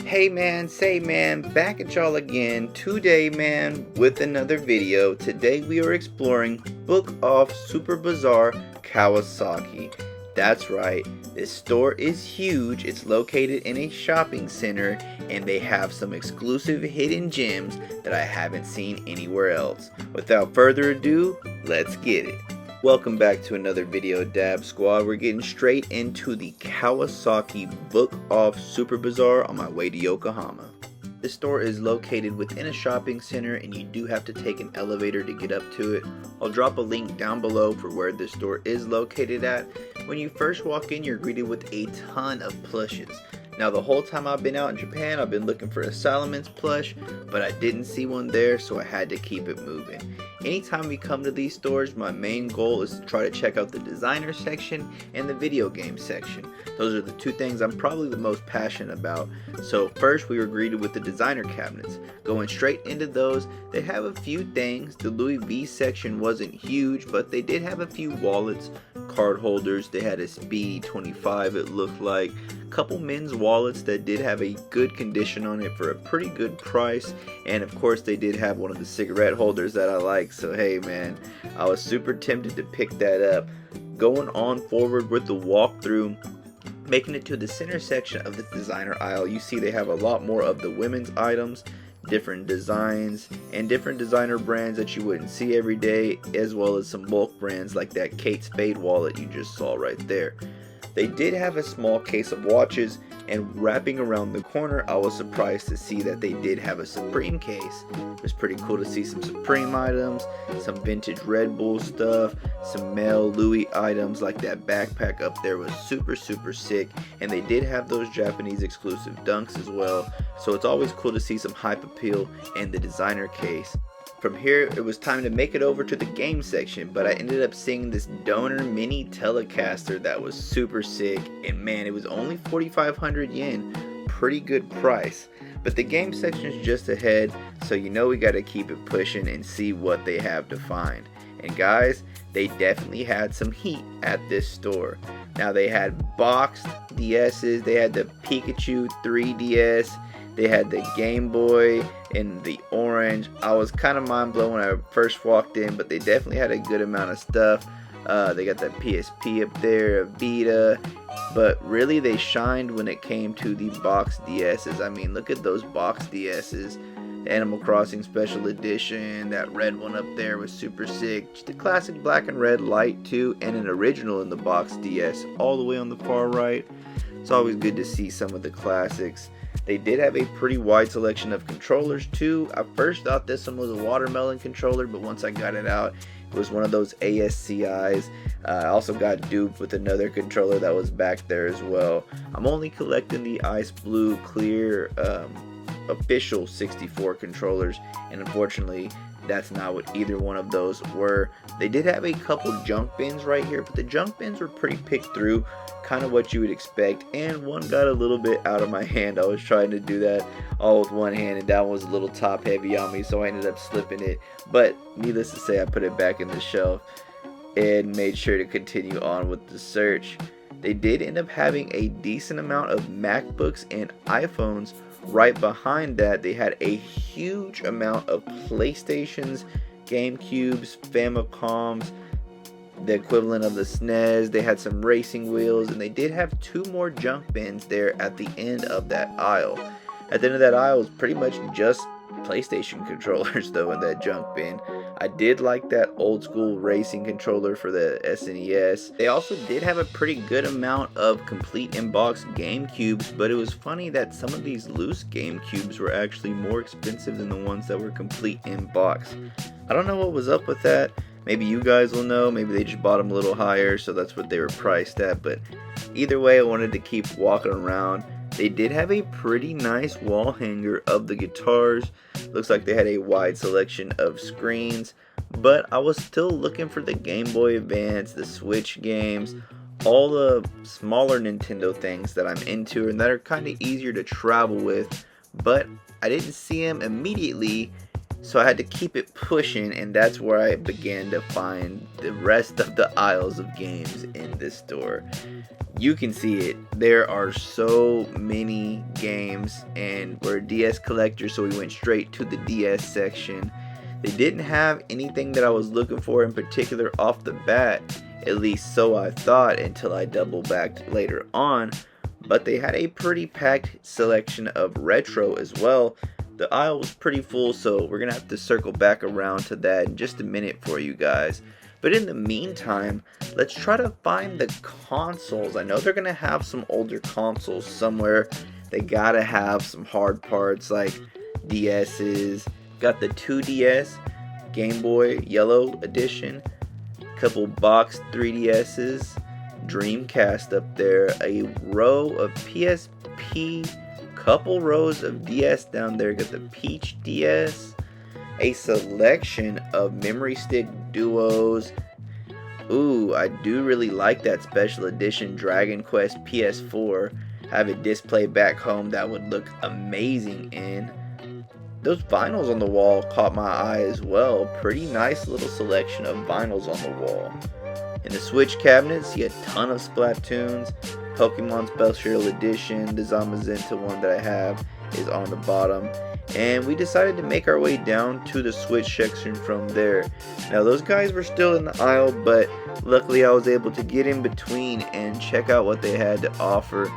Hey man, say man, back at y'all again today man with another video. Today we are exploring Book Off Super Bazaar Kawasaki. That's right, this store is huge. It's located in a shopping center and they have some exclusive hidden gems that I haven't seen anywhere else. Without further ado, let's get it. Welcome back to another video, Dab Squad. We're getting straight into the Kawasaki Book Off Super Bazaar on my way to Yokohama. This store is located within a shopping center and you do have to take an elevator to get up to it. I'll drop a link down below for where this store is located at. When you first walk in, you're greeted with a ton of plushes. Now the whole time I've been out in Japan, I've been looking for a Solomon's plush, but I didn't see one there, so I had to keep it moving. Anytime we come to these stores, my main goal is to try to check out the designer section and the video game section. Those are the two things I'm probably the most passionate about. So first we were greeted with the designer cabinets. Going straight into those, they have a few things. The Louis V section wasn't huge, but they did have a few wallets, card holders. They had a Speedy 25 it looked like. A couple men's wallets that did have a good condition on it for a pretty good price, and of course they did have one of the cigarette holders that I like, so hey man, I was super tempted to pick that up. Going on forward with the walkthrough, making it to the center section of the designer aisle, you see they have a lot more of the women's items, different designs and different designer brands that you wouldn't see every day, as well as some bulk brands like that Kate Spade wallet you just saw right there. They did have a small case of watches, and wrapping around the corner, I was surprised to see that they did have a Supreme case. It was pretty cool to see some Supreme items, some vintage Red Bull stuff, some male Louis items, like that backpack up there was super sick, and they did have those Japanese exclusive dunks as well, so it's always cool to see some hype appeal in the designer case. From here, it was time to make it over to the game section, but I ended up seeing this donor mini Telecaster that was super sick, and man, it was only 4,500 yen, pretty good price. But the game section is just ahead, so you know we gotta keep it pushing and see what they have to find. And guys, they definitely had some heat at this store. Now they had boxed DS's, they had the Pikachu 3DS, they had the Game Boy in the orange. I was kind of mind blown when I first walked in, but they definitely had a good amount of stuff. They got that PSP up there, a Vita, but really they shined when it came to the box DS's. I mean, look at those box DS's. The Animal Crossing Special Edition, that red one up there was super sick. Just a classic black and red light too, and an original in the box DS all the way on the far right. It's always good to see some of the classics. They did have a pretty wide selection of controllers too. I first thought this one was a watermelon controller, but once I got it out, it was one of those ASCIs. I also got duped with another controller that was back there as well. I'm only collecting the Ice Blue Clear official 64 controllers, and unfortunately that's not what either one of those were. They did have a couple junk bins right here, but the junk bins were pretty picked through, kind of what you would expect, and one got a little bit out of my hand. I was trying to do that all with one hand, and that one was a little top heavy on me, so I ended up slipping it. But needless to say, I put it back in the shelf and made sure to continue on with the search. They did end up having a decent amount of MacBooks and iPhones. Right behind that, they had a huge amount of PlayStations, GameCubes, Famicoms, the equivalent of the SNES. They had some racing wheels, and they did have two more junk bins there at the end of that aisle. At the end of that aisle was pretty much just PlayStation controllers though in that junk bin. I did like that old school racing controller for the SNES. They also did have a pretty good amount of complete in-box GameCubes, but it was funny that some of these loose GameCubes were actually more expensive than the ones that were complete in-box. I don't know what was up with that. Maybe you guys will know. Maybe they just bought them a little higher, so that's what they were priced at. But either way, I wanted to keep walking around. They did have a pretty nice wall hanger of the guitars. Looks like they had a wide selection of screens, but I was still looking for the Game Boy Advance, the Switch games, all the smaller Nintendo things that I'm into and that are kind of easier to travel with, but I didn't see them immediately, so I had to keep it pushing, and that's where I began to find the rest of the aisles of games in this store. You can see it. There are so many games, and we're a DS collector, so we went straight to the DS section. They didn't have anything that I was looking for in particular off the bat, at least so I thought until I double backed later on, but they had a pretty packed selection of retro as well. The aisle was pretty full, so we're gonna have to circle back around to that in just a minute for you guys. But in the meantime, let's try to find the consoles. I know they're gonna have some older consoles somewhere. They gotta have some hard parts like DS's. Got the 2DS, Game Boy Yellow Edition, couple boxed 3DS's, Dreamcast up there, a row of PSP, couple rows of DS down there. Got the Peach DS, a selection of memory stick duos. Ooh, I do really like that special edition Dragon Quest PS4. Have a display back home that would look amazing in. Those vinyls on the wall caught my eye as well. Pretty nice little selection of vinyls on the wall. In the Switch cabinet, see a ton of Splatoons. Pokemon Special Edition, the Zamazenta one that I have, is on the bottom. And we decided to make our way down to the Switch section from there. Now those guys were still in the aisle, but luckily I was able to get in between and check out what they had to offer.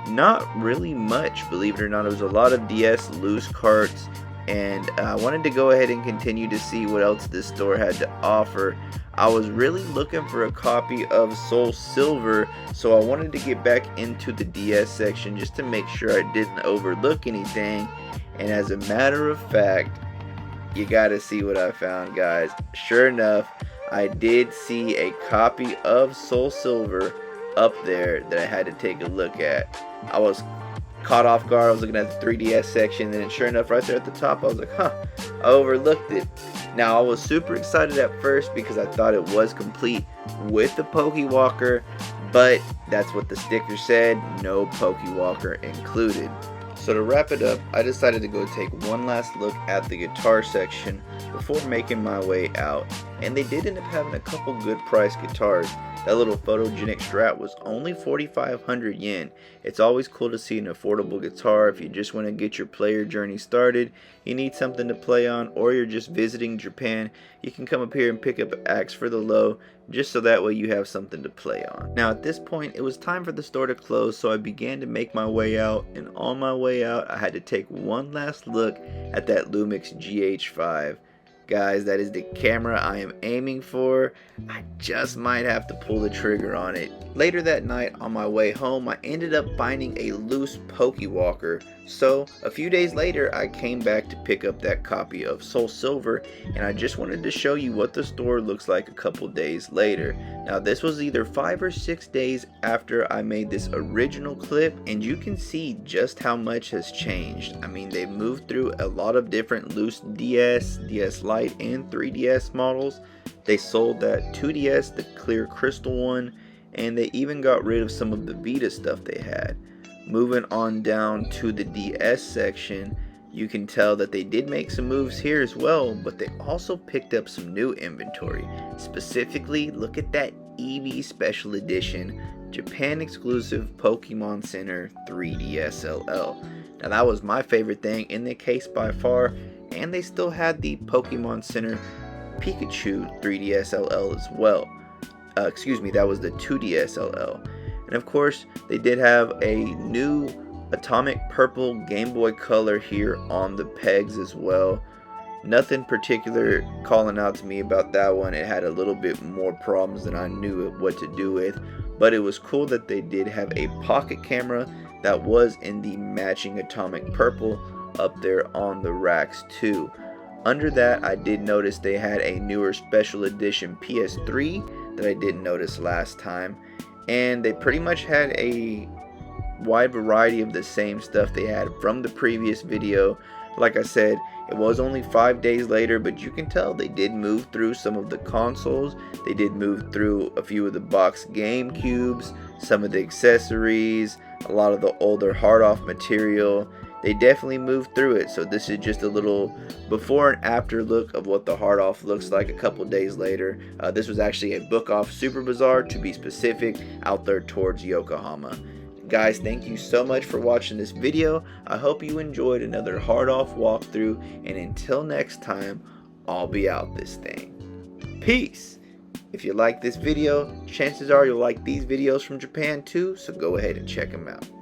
Not really much, believe it or not. It was a lot of DS loose carts, and I wanted to go ahead and continue to see what else this store had to offer. I was really looking for a copy of Soul Silver, so I wanted to get back into the DS section just to make sure I didn't overlook anything. And as a matter of fact, you gotta see what I found, guys. Sure enough, I did see a copy of Soul Silver up there that I had to take a look at. I was caught off guard. I was looking at the 3DS section, and sure enough, right there at the top, I was like, huh, I overlooked it. Now, I was super excited at first because I thought it was complete with the Pokewalker, but that's what the sticker said, no Pokewalker included. So to wrap it up, I decided to go take one last look at the guitar section before making my way out. And they did end up having a couple good priced guitars. That little photogenic Strat was only 4,500 yen. It's always cool to see an affordable guitar if you just want to get your player journey started, you need something to play on, or you're just visiting Japan. You can come up here and pick up an axe for the low, just so that way you have something to play on. Now at this point, it was time for the store to close, so I began to make my way out, and on my way out, I had to take one last look at that Lumix GH5. Guys, that is the camera I am aiming for. I just might have to pull the trigger on it. Later that night, on my way home, I ended up finding a loose Pokewalker. So, a few days later, I came back to pick up that copy of Soul Silver, and I just wanted to show you what the store looks like a couple days later. Now, this was either 5 or 6 days after I made this original clip, and you can see just how much has changed. I mean, they've moved through a lot of different loose DS, DS Lite, and 3DS models. They sold that 2DS, the clear crystal one, and they even got rid of some of the Vita stuff they had. Moving on down to the DS section, you can tell that they did make some moves here as well, but they also picked up some new inventory. Specifically, look at that EV Special Edition Japan exclusive Pokemon Center 3DSLL. Now that was my favorite thing in the case by far, and they still had the Pokemon Center Pikachu 3DSLL as well. Excuse me, that was the 2DSLL. And of course, they did have a new Atomic Purple Game Boy Color here on the pegs as well. Nothing particular calling out to me about that one. It had a little bit more problems than I knew what to do with. But it was cool that they did have a pocket camera that was in the matching Atomic Purple up there on the racks too. Under that, I did notice they had a newer special edition PS3 that I didn't notice last time. And they pretty much had a wide variety of the same stuff they had from the previous video. Like I said, it was only 5 days later, but you can tell they did move through some of the consoles. They did move through a few of the box GameCubes, some of the accessories, a lot of the older hard-off material. they definitely moved through it. So this is just a little before and after look of what the hard off looks like a couple days later. This was actually a book off Super Bazaar, to be specific, out there towards Yokohama. Guys, thank you so much for watching this video. I hope you enjoyed another hard off walkthrough, and until next time, I'll be out this thing. Peace. If you like this video, chances are you'll like these videos from Japan too, so go ahead and check them out.